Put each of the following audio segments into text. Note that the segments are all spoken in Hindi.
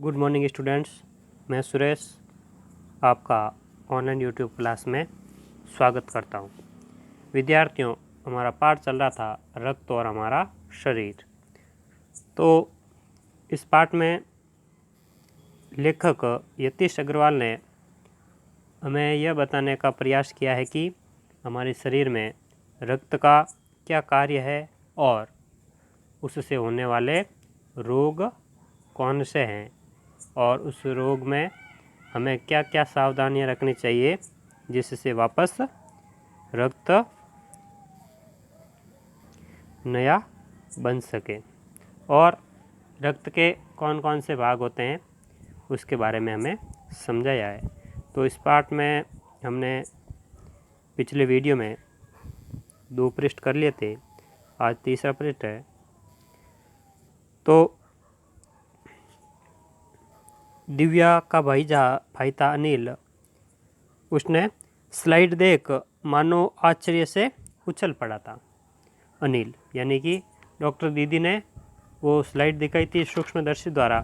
गुड मॉर्निंग स्टूडेंट्स, मैं सुरेश आपका ऑनलाइन यूट्यूब क्लास में स्वागत करता हूं। विद्यार्थियों, हमारा पाठ चल रहा था रक्त और हमारा शरीर। तो इस पाठ में लेखक यतीश अग्रवाल ने हमें यह बताने का प्रयास किया है कि हमारे शरीर में रक्त का क्या कार्य है और उससे होने वाले रोग कौन से हैं और उस रोग में हमें क्या क्या सावधानियां रखनी चाहिए जिससे वापस रक्त नया बन सके, और रक्त के कौन कौन से भाग होते हैं उसके बारे में हमें समझाया है। तो इस पाठ में हमने पिछले वीडियो में 2 पृष्ठ कर लिए थे, आज तीसरा पृष्ठ है। तो दिव्या का भाई था अनिल, उसने स्लाइड देख मानो आश्चर्य से उछल पड़ा था। अनिल यानी कि डॉक्टर दीदी ने वो स्लाइड दिखाई थी सूक्ष्मदर्शी द्वारा,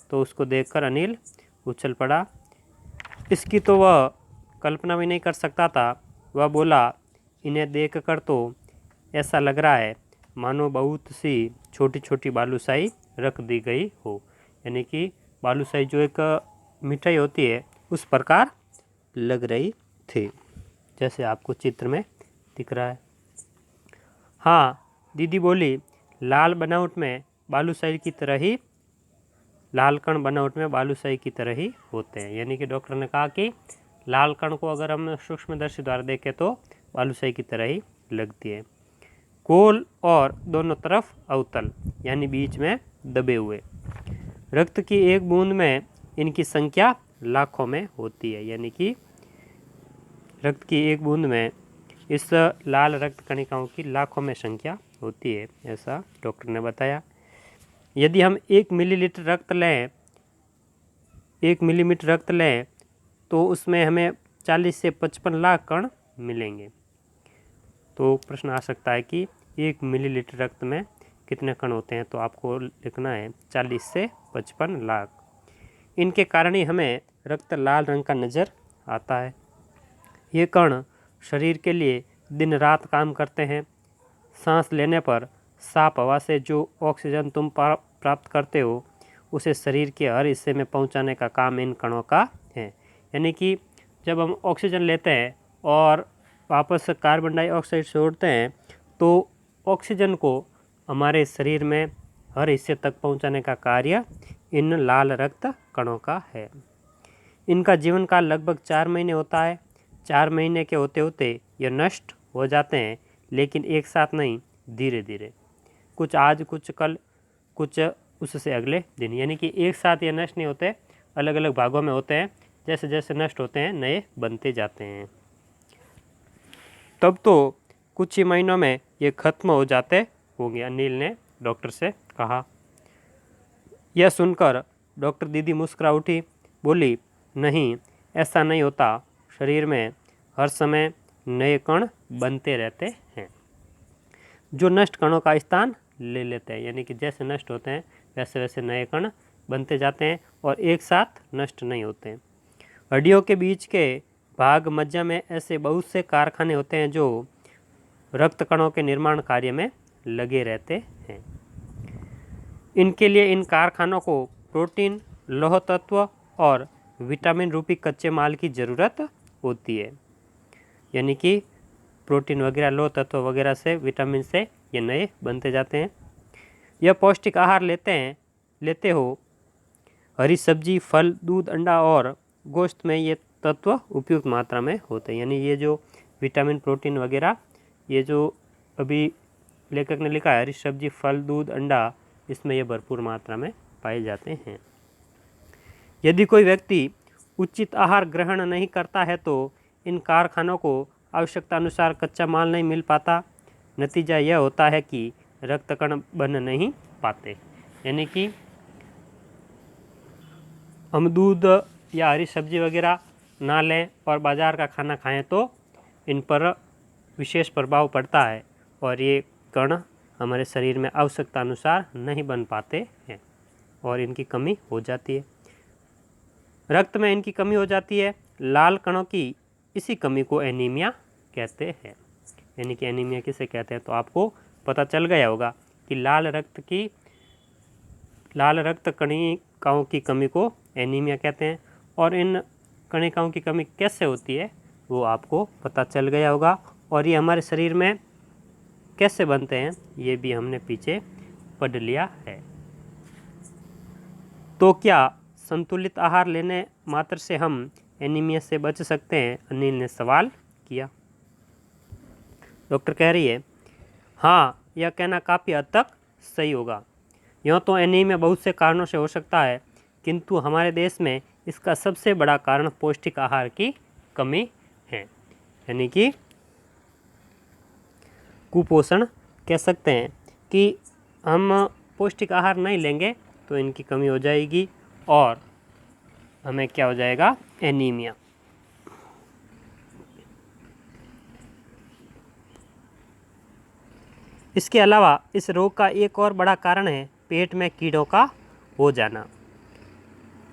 तो उसको देखकर अनिल उछल पड़ा। इसकी तो वह कल्पना भी नहीं कर सकता था। वह बोला, इन्हें देखकर तो ऐसा लग रहा है मानो बहुत सी छोटी छोटी बालूशाही रख दी गई हो। यानी कि बालूशाही जो एक मिठाई होती है उस प्रकार लग रही थी, जैसे आपको चित्र में दिख रहा है। हाँ, दीदी बोली, लाल बनावट में बालूशाही की तरह ही, लाल कण बनावट में बालूशाही की तरह ही होते हैं। यानी कि डॉक्टर ने कहा कि लाल कण को अगर हम सूक्ष्मदर्शी द्वारा देखें तो बालूशाही की तरह ही लगती है। गोल और दोनों तरफ अवतल यानी बीच में दबे हुए। रक्त की एक बूंद में इनकी संख्या लाखों में होती है। यानी कि रक्त की एक बूंद में इस लाल रक्त कणिकाओं की लाखों में संख्या होती है, ऐसा डॉक्टर ने बताया। यदि हम 1 मिलीलीटर रक्त लें, 1 मिलीमीटर रक्त लें तो उसमें हमें 40 से 55 लाख कण मिलेंगे। तो प्रश्न आ सकता है कि 1 मिलीलीटर रक्त में कितने कण होते हैं, तो आपको लिखना है 40 से 55 लाख। इनके कारण ही हमें रक्त लाल रंग का नज़र आता है। ये कण शरीर के लिए दिन रात काम करते हैं। सांस लेने पर साफ हवा से जो ऑक्सीजन तुम प्राप्त करते हो उसे शरीर के हर हिस्से में पहुंचाने का काम इन कणों का है। यानी कि जब हम ऑक्सीजन लेते हैं और वापस कार्बन डाइऑक्साइड छोड़ते हैं तो ऑक्सीजन को हमारे शरीर में हर हिस्से तक पहुंचाने का कार्य इन लाल रक्त कणों का है। इनका जीवन काल लगभग 4 महीने होता है। 4 महीने के होते होते ये नष्ट हो जाते हैं, लेकिन एक साथ नहीं, धीरे धीरे, कुछ आज कुछ कल कुछ उससे अगले दिन। यानी कि एक साथ ये नष्ट नहीं होते, अलग अलग भागों में होते हैं। जैसे जैसे नष्ट होते हैं नए बनते जाते हैं। तब तो कुछ ही महीनों में ये खत्म हो जाते होंगे, अनिल ने डॉक्टर से कहा। यह सुनकर डॉक्टर दीदी मुस्कुरा उठी, बोली, नहीं, ऐसा नहीं होता। शरीर में हर समय नए कण बनते रहते हैं जो नष्ट कणों का स्थान ले लेते हैं। यानी कि जैसे नष्ट होते हैं वैसे वैसे नए कण बनते जाते हैं और एक साथ नष्ट नहीं होते हैं। हड्डियों के बीच के भाग मज्जा में ऐसे बहुत से कारखाने होते हैं जो रक्त कणों के निर्माण कार्य में लगे रहते हैं। इनके लिए इन कारखानों को प्रोटीन, लौह तत्व और विटामिन रूपी कच्चे माल की ज़रूरत होती है। यानी कि प्रोटीन वगैरह, लौह तत्व वगैरह से, विटामिन से ये नए बनते जाते हैं। यह पौष्टिक आहार लेते हो। हरी सब्जी, फल, दूध, अंडा और गोश्त में ये तत्व उपयुक्त मात्रा में होते हैं। यानी ये जो विटामिन, प्रोटीन वगैरह, ये जो अभी लेखक ने लिखा है, हरी सब्जी, फल, दूध, अंडा, इसमें ये भरपूर मात्रा में पाए जाते हैं। यदि कोई व्यक्ति उचित आहार ग्रहण नहीं करता है तो इन कारखानों को आवश्यकता अनुसार कच्चा माल नहीं मिल पाता। नतीजा यह होता है कि रक्त कण बन नहीं पाते। यानी कि हम दूध या हरी सब्जी वगैरह ना लें और बाज़ार का खाना खाएं तो इन पर विशेष प्रभाव पड़ता है और ये कण हमारे शरीर में आवश्यकता अनुसार नहीं बन पाते हैं और इनकी कमी हो जाती है। रक्त में इनकी कमी हो जाती है। लाल कणों की इसी कमी को एनीमिया कहते हैं। यानी कि एनीमिया किसे कहते हैं, तो आपको पता चल गया होगा कि लाल रक्त कणिकाओं की कमी को एनीमिया कहते हैं। और इन कणिकाओं की कमी कैसे होती है वो आपको पता चल गया होगा। और ये हमारे शरीर में कैसे बनते हैं ये भी हमने पीछे पढ़ लिया है। तो क्या संतुलित आहार लेने मात्र से हम एनीमिया से बच सकते हैं, अनिल ने सवाल किया। डॉक्टर कह रही है हाँ, यह कहना काफ़ी हद तक सही होगा। यूँ तो एनीमिया बहुत से कारणों से हो सकता है, किंतु हमारे देश में इसका सबसे बड़ा कारण पौष्टिक आहार की कमी है। यानी कि कुपोषण कह सकते हैं कि हम पौष्टिक आहार नहीं लेंगे तो इनकी कमी हो जाएगी और हमें क्या हो जाएगा, एनीमिया। इसके अलावा इस रोग का एक और बड़ा कारण है पेट में कीड़ों का हो जाना।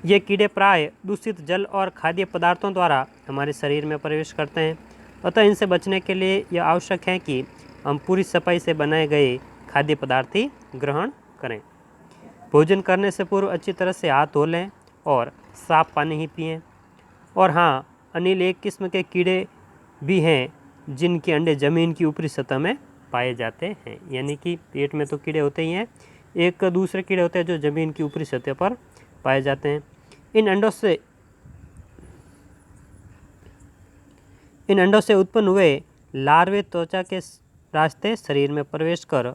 ये कीड़े प्राय दूषित जल और खाद्य पदार्थों द्वारा हमारे शरीर में प्रवेश करते हैं। अतः इनसे बचने के लिए यह आवश्यक है कि हम पूरी सफाई से बनाए गए खाद्य पदार्थ ही ग्रहण करें। भोजन करने से पूर्व अच्छी तरह से हाथ धो लें और साफ पानी ही पिएं। और हाँ, अनिल, एक किस्म के कीड़े भी हैं जिनके अंडे ज़मीन की ऊपरी सतह में पाए जाते हैं। यानी कि पेट में तो कीड़े होते ही हैं, एक दूसरे कीड़े होते हैं जो ज़मीन की ऊपरी सतह पर पाए जाते हैं। इन अंडों से उत्पन्न हुए लार्वे त्वचा के रास्ते शरीर में प्रवेश कर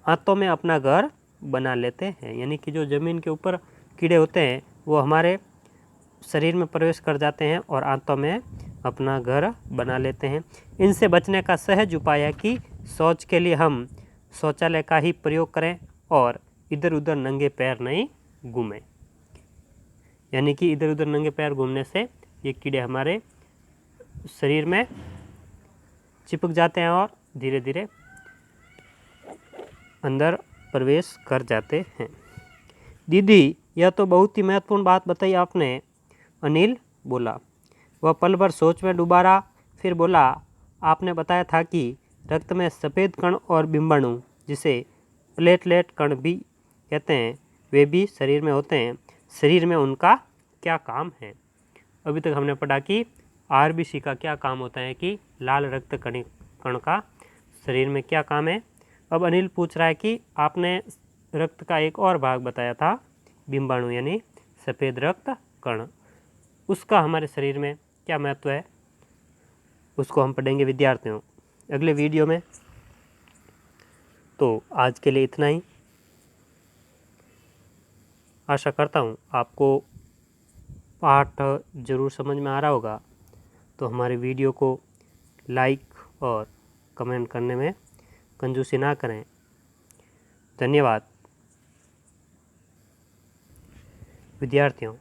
हाथों में अपना घर बना लेते हैं। यानी कि जो ज़मीन के ऊपर कीड़े होते हैं वो हमारे शरीर में प्रवेश कर जाते हैं और आंतों में अपना घर बना लेते हैं। इनसे बचने का सहज उपाय है कि शौच के लिए हम शौचालय का ही प्रयोग करें और इधर उधर नंगे पैर नहीं घूमें। यानी कि इधर उधर नंगे पैर घूमने से ये कीड़े हमारे शरीर में चिपक जाते हैं और धीरे धीरे अंदर प्रवेश कर जाते हैं। दीदी, यह तो बहुत ही महत्वपूर्ण बात बताई आपने, अनिल बोला। वह पल भर सोच में डूबा रहा, फिर बोला, आपने बताया था कि रक्त में सफ़ेद कण और बिंबाणु, जिसे प्लेटलेट कण भी कहते हैं, वे भी शरीर में होते हैं। शरीर में उनका क्या काम है? अभी तक हमने पढ़ा कि आरबीसी का क्या काम होता है, कि लाल रक्त कण का शरीर में क्या काम है। अब अनिल पूछ रहा है कि आपने रक्त का एक और भाग बताया था, बिंबाणु यानी सफ़ेद रक्त कण, उसका हमारे शरीर में क्या महत्व है, उसको हम पढ़ेंगे विद्यार्थियों अगले वीडियो में। तो आज के लिए इतना ही। आशा करता हूँ आपको पाठ ज़रूर समझ में आ रहा होगा। तो हमारे वीडियो को लाइक और कमेंट करने में कंजूसी ना करें। धन्यवाद विद्यार्थियों।